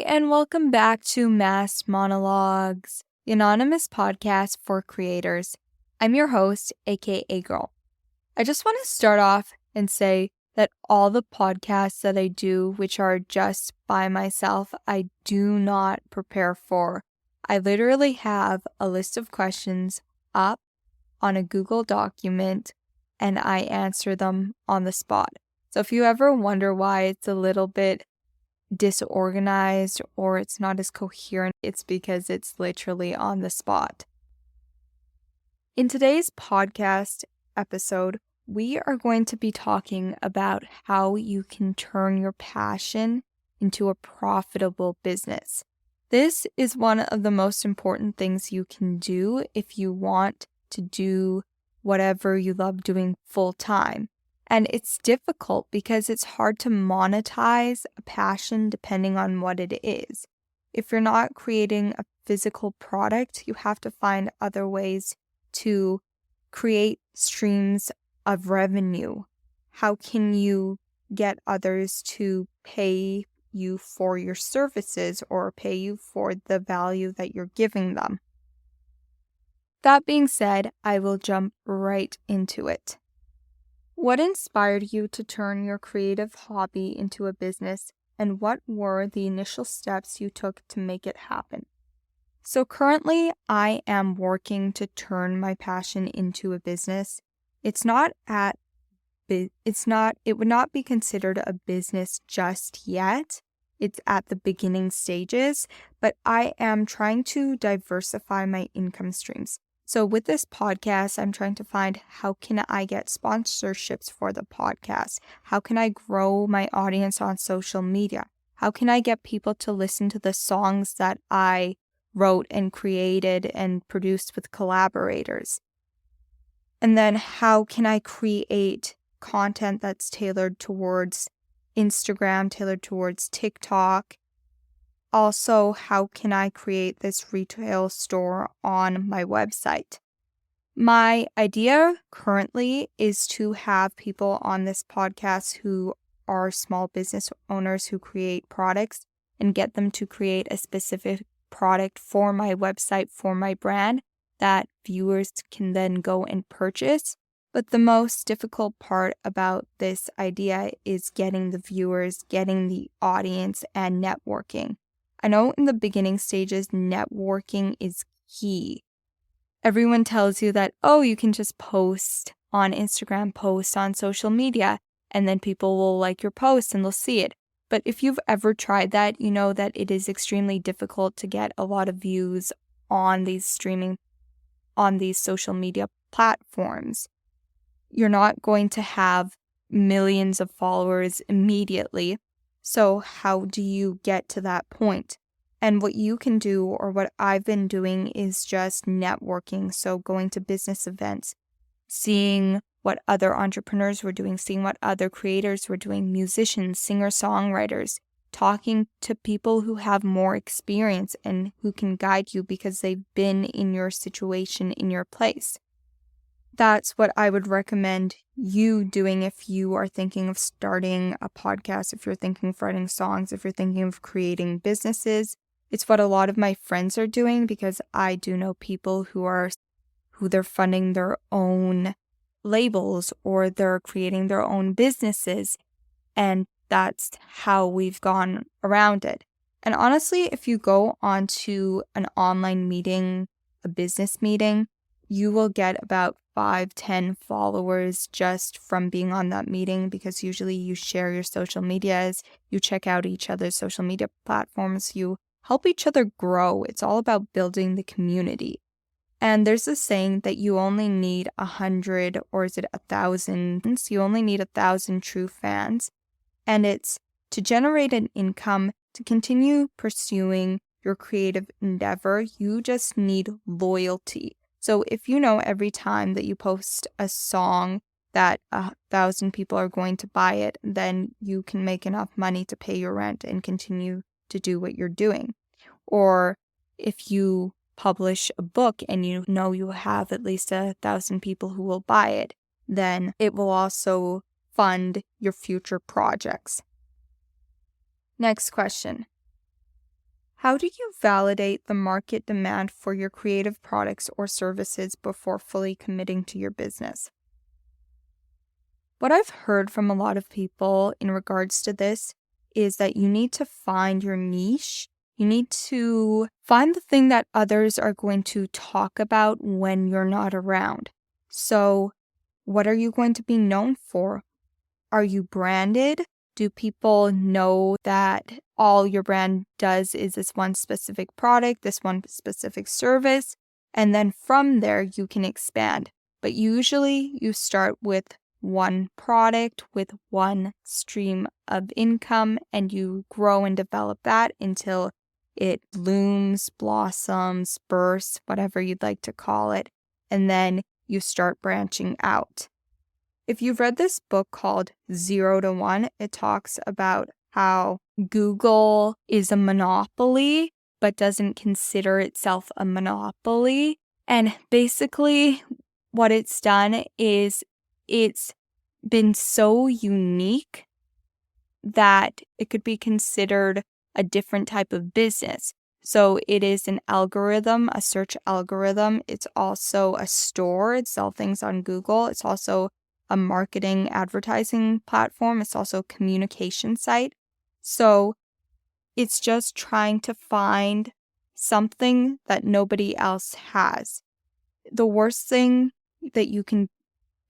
And welcome back to Mass Monologues, the anonymous podcast for creators. I'm your host, aka Girl. I just want to start off and say that all the podcasts that I do, which are just by myself, I do not prepare for. I literally have a list of questions up on a Google document and I answer them on the spot. So if you ever wonder why it's a little bit disorganized or it's not as coherent, it's because it's literally on the spot. In today's podcast episode, we are going to be talking about how you can turn your passion into a profitable business. This is one of the most important things you can do if you want to do whatever you love doing full time. And it's difficult because it's hard to monetize a passion depending on what it is. If you're not creating a physical product, you have to find other ways to create streams of revenue. How can you get others to pay you for your services or pay you for the value that you're giving them? That being said, I will jump right into it. What inspired you to turn your creative hobby into a business, and what were the initial steps you took to make it happen? So currently, I am working to turn my passion into a business. It would not be considered a business just yet. It's at the beginning stages, but I am trying to diversify my income streams. So with this podcast, I'm trying to find how can I get sponsorships for the podcast? How can I grow my audience on social media? How can I get people to listen to the songs that I wrote and created and produced with collaborators? And then how can I create content that's tailored towards Instagram, tailored towards TikTok? Also, how can I create this retail store on my website? My idea currently is to have people on this podcast who are small business owners who create products and get them to create a specific product for my website, for my brand, that viewers can then go and purchase. But the most difficult part about this idea is getting the viewers, getting the audience, and networking. I know in the beginning stages, networking is key. Everyone tells you that, you can just post on Instagram, post on social media, and then people will like your post and they'll see it. But if you've ever tried that, you know that it is extremely difficult to get a lot of views on these social media platforms. You're not going to have millions of followers immediately. So how do you get to that point? And what you can do, or what I've been doing, is just networking. So going to business events, seeing what other entrepreneurs were doing, seeing what other creators were doing, musicians, singer-songwriters, talking to people who have more experience and who can guide you because they've been in your situation, in your place. That's what I would recommend you doing if you are thinking of starting a podcast, if you're thinking of writing songs, if you're thinking of creating businesses. It's what a lot of my friends are doing because I do know people who they're funding their own labels or they're creating their own businesses, and that's how we've gone around it. And honestly, if you go onto an online meeting, a business meeting, you will get about 5-10 followers just from being on that meeting, because usually you share your social medias, you check out each other's social media platforms, you help each other grow. It's all about building the community. And there's this saying that you only need 100, or is it 1,000? You only need 1,000 true fans. And it's to generate an income, to continue pursuing your creative endeavor, you just need loyalty. So if you know every time that you post a song that 1,000 people are going to buy it, then you can make enough money to pay your rent and continue to do what you're doing. Or if you publish a book and you know you have at least 1,000 people who will buy it, then it will also fund your future projects. Next question. How do you validate the market demand for your creative products or services before fully committing to your business? What I've heard from a lot of people in regards to this is that you need to find your niche. You need to find the thing that others are going to talk about when you're not around. So, what are you going to be known for? Are you branded? Do people know that all your brand does is this one specific product, this one specific service? And then from there, you can expand. But usually you start with one product, with one stream of income, and you grow and develop that until it blooms, blossoms, bursts, whatever you'd like to call it. And then you start branching out. If you've read this book called 0 to 1, it talks about how Google is a monopoly, but doesn't consider itself a monopoly. And basically, what it's done is it's been so unique that it could be considered a different type of business. So it is an algorithm, a search algorithm. It's also a store. It sells things on Google. It's also a marketing advertising platform. It's also a communication site. So it's just trying to find something that nobody else has. The worst thing that you can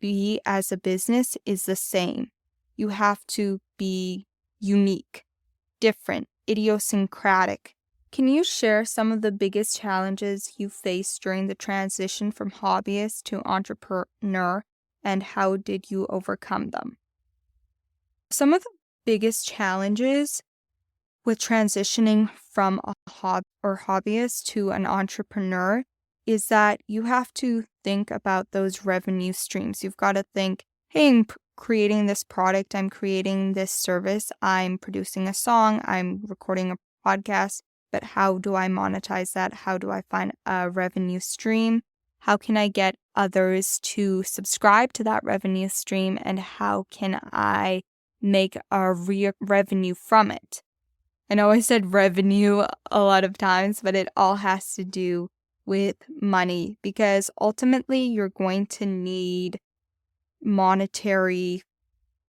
be as a business is the same. You have to be unique, different, idiosyncratic. Can you share some of the biggest challenges you faced during the transition from hobbyist to entrepreneur, and how did you overcome them? Some of the biggest challenges with transitioning from a hobbyist to an entrepreneur is that you have to think about those revenue streams. You've got to think, hey, I'm creating this product, I'm creating this service, I'm producing a song, I'm recording a podcast, but how do I monetize that? How do I find a revenue stream? How can I get others to subscribe to that revenue stream? And how can I make a revenue from it? I know I said revenue a lot of times, but it all has to do with money, because ultimately you're going to need monetary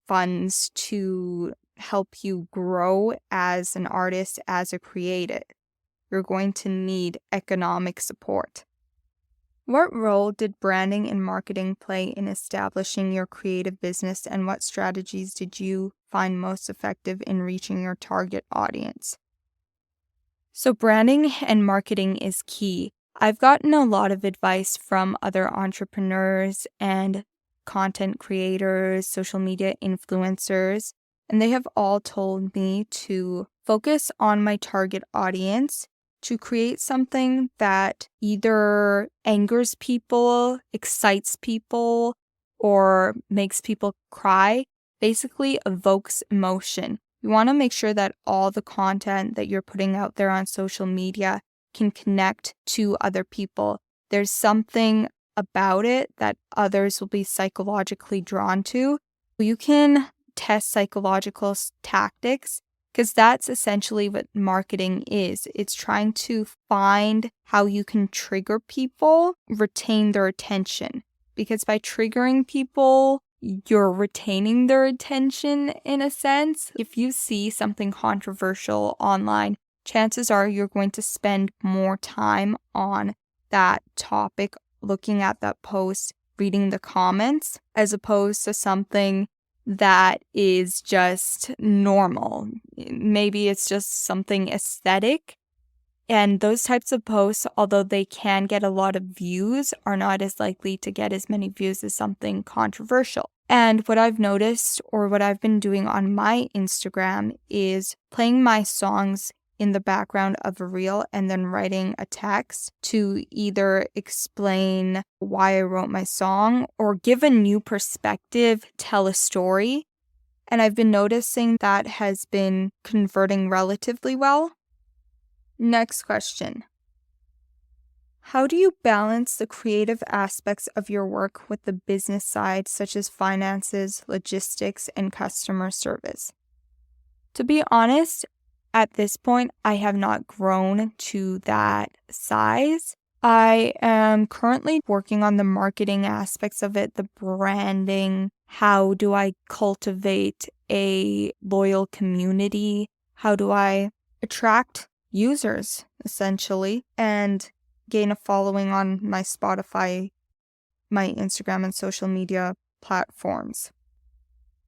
funds to help you grow as an artist, as a creative. You're going to need economic support. What role did branding and marketing play in establishing your creative business, and what strategies did you find most effective in reaching your target audience? So branding and marketing is key. I've gotten a lot of advice from other entrepreneurs and content creators, social media influencers, and they have all told me to focus on my target audience, to create something that either angers people, excites people, or makes people cry, basically evokes emotion. You want to make sure that all the content that you're putting out there on social media can connect to other people. There's something about it that others will be psychologically drawn to. You can test psychological tactics, because that's essentially what marketing is. It's trying to find how you can trigger people, retain their attention. Because by triggering people, you're retaining their attention in a sense. If you see something controversial online, chances are you're going to spend more time on that topic, looking at that post, reading the comments, as opposed to something that is just normal. Maybe it's just something aesthetic. And those types of posts, although they can get a lot of views, are not as likely to get as many views as something controversial. And what I've noticed, or what I've been doing on my Instagram, is playing my songs in the background of a reel and then writing a text to either explain why I wrote my song or give a new perspective, tell a story. And I've been noticing that has been converting relatively well. Next question. How do you balance the creative aspects of your work with the business side, such as finances, logistics, and customer service? To be honest, At this point, I have not grown to that size. I am currently working on the marketing aspects of it, the branding. How do I cultivate a loyal community? How do I attract users, essentially, and gain a following on my Spotify, my Instagram, and social media platforms?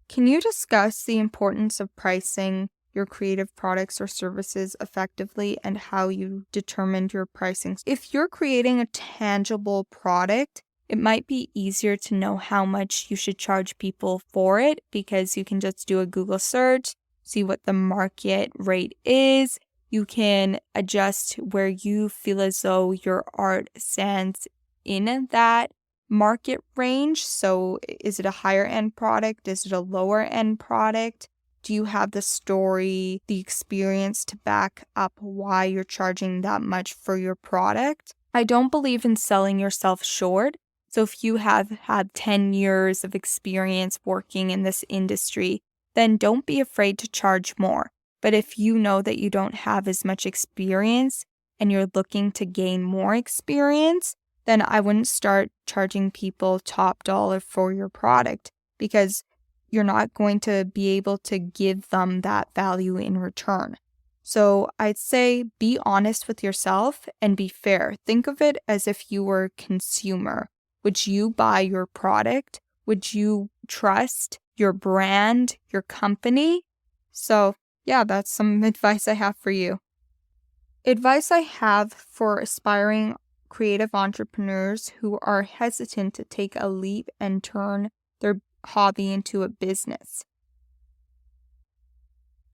Can you discuss the importance of pricing your creative products or services effectively and how you determined your pricing? If you're creating a tangible product, it might be easier to know how much you should charge people for it because you can just do a Google search, see what the market rate is. You can adjust where you feel as though your art stands in that market range. So is it a higher end product? Is it a lower end product? Do you have the story, the experience to back up why you're charging that much for your product? I don't believe in selling yourself short. So if you have had 10 years of experience working in this industry, then don't be afraid to charge more. But if you know that you don't have as much experience and you're looking to gain more experience, then I wouldn't start charging people top dollar for your product because you're not going to be able to give them that value in return. So I'd say be honest with yourself and be fair. Think of it as if you were a consumer. Would you buy your product? Would you trust your brand, your company? So yeah, that's some advice I have for you. Advice I have for aspiring creative entrepreneurs who are hesitant to take a leap and turn their hobby into a business.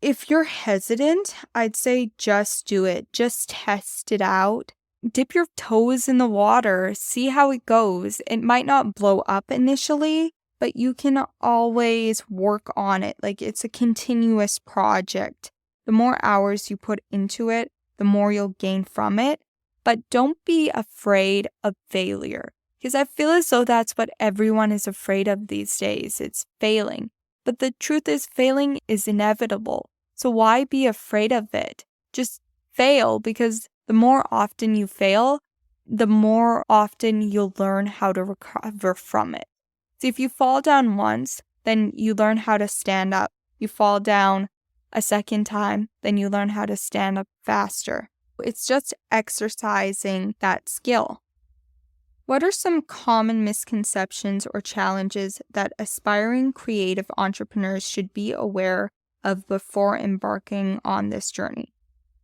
If you're hesitant, I'd say just do it. Just test it out. Dip your toes in the water. See how it goes. It might not blow up initially, but you can always work on it. Like it's a continuous project. The more hours you put into it, the more you'll gain from it. But don't be afraid of failure because I feel as though that's what everyone is afraid of these days. It's failing. But the truth is failing is inevitable. So why be afraid of it? Just fail because the more often you fail, the more often you'll learn how to recover from it. So if you fall down once, then you learn how to stand up. You fall down a second time, then you learn how to stand up faster. It's just exercising that skill. What are some common misconceptions or challenges that aspiring creative entrepreneurs should be aware of before embarking on this journey?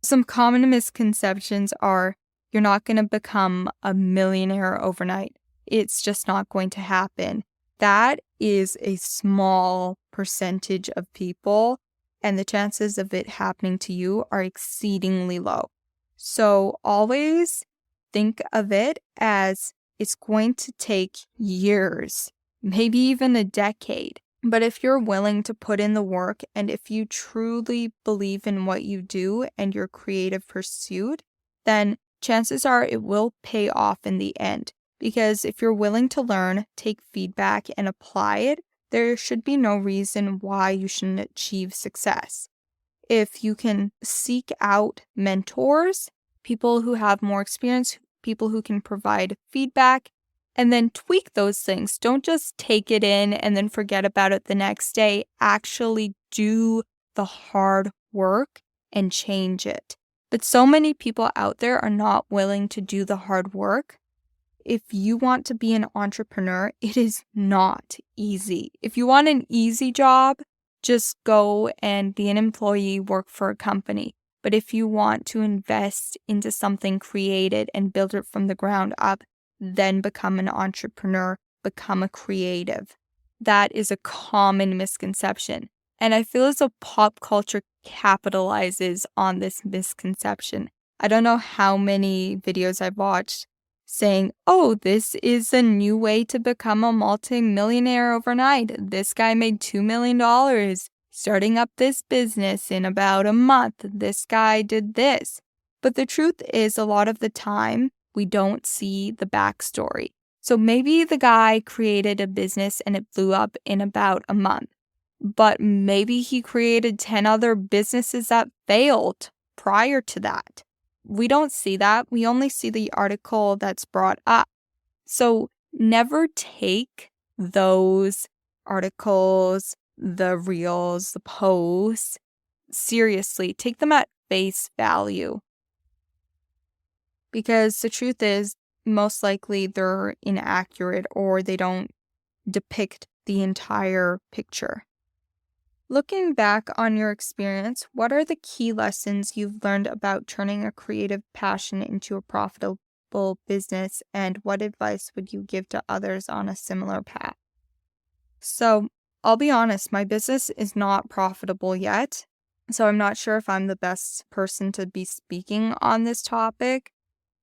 Some common misconceptions are you're not going to become a millionaire overnight. It's just not going to happen. That is a small percentage of people, and the chances of it happening to you are exceedingly low. So always think of it as it's going to take years, maybe even a decade. But if you're willing to put in the work and if you truly believe in what you do and your creative pursuit, then chances are it will pay off in the end. Because if you're willing to learn, take feedback, and apply it, there should be no reason why you shouldn't achieve success. If you can seek out mentors, people who have more experience, people who can provide feedback, and then tweak those things. Don't just take it in and then forget about it the next day. Actually do the hard work and change it. But so many people out there are not willing to do the hard work. If you want to be an entrepreneur, it is not easy. If you want an easy job, just go and be an employee, work for a company. But if you want to invest into something created and build it from the ground up, then become an entrepreneur, become a creative. That is a common misconception. And I feel as though pop culture capitalizes on this misconception. I don't know how many videos I've watched saying, oh, this is a new way to become a multi-millionaire overnight. This guy made $2 million starting up this business in about a month. This guy did this. But the truth is, a lot of the time, we don't see the backstory. So maybe the guy created a business and it blew up in about a month. but maybe he created 10 other businesses that failed prior to that. We don't see that. We only see the article that's brought up. So never take those articles, the reels, the posts seriously. Take them at face value. Because the truth is, most likely they're inaccurate or they don't depict the entire picture. Looking back on your experience, what are the key lessons you've learned about turning a creative passion into a profitable business, and what advice would you give to others on a similar path? So, I'll be honest, my business is not profitable yet, so I'm not sure if I'm the best person to be speaking on this topic,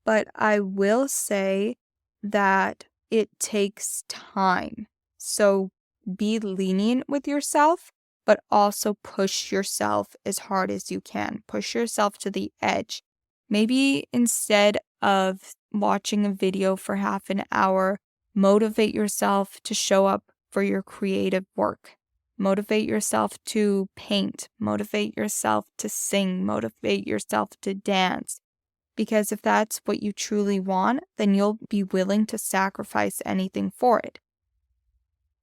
but I will say that it takes time. So, be lenient with yourself, but also push yourself as hard as you can. Push yourself to the edge. Maybe instead of watching a video for half an hour, motivate yourself to show up for your creative work. Motivate yourself to paint. Motivate yourself to sing. Motivate yourself to dance. Because if that's what you truly want, then you'll be willing to sacrifice anything for it.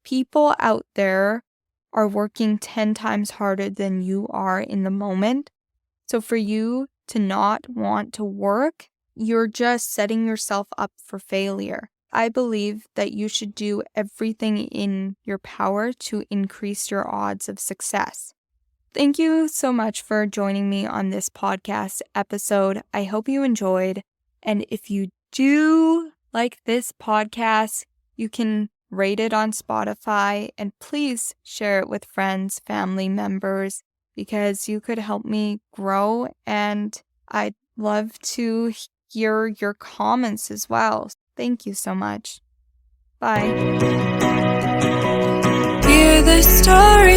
People out there are working 10 times harder than you are in the moment. So for you to not want to work, you're just setting yourself up for failure. I believe that you should do everything in your power to increase your odds of success. Thank you so much for joining me on this podcast episode. I hope you enjoyed. And if you do like this podcast, you can rate it on Spotify, and please share it with friends, family members, because you could help me grow, and I'd love to hear your comments as well. Thank you so much. Bye. Hear the story